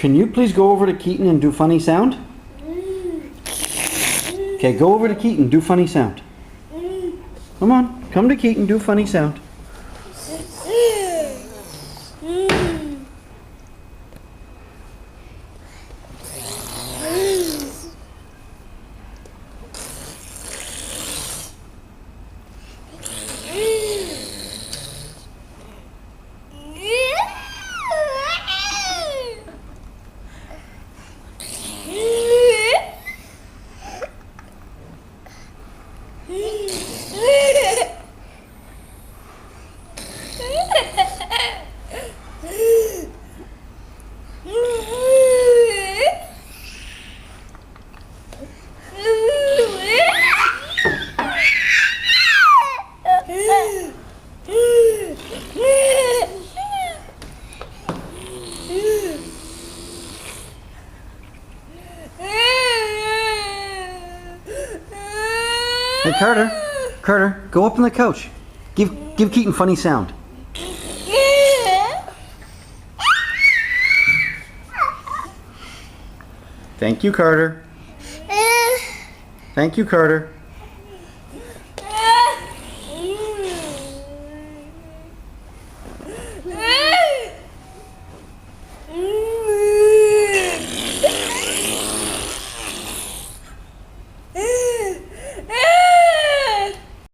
Can you please go over to Keaton and do funny sound? Okay, go over to Keaton, do funny sound. Come on, come to Keaton, do funny sound. Hey Carter, go up on the couch. Give Keaton funny sound. Thank you, Carter. Thank you, Carter.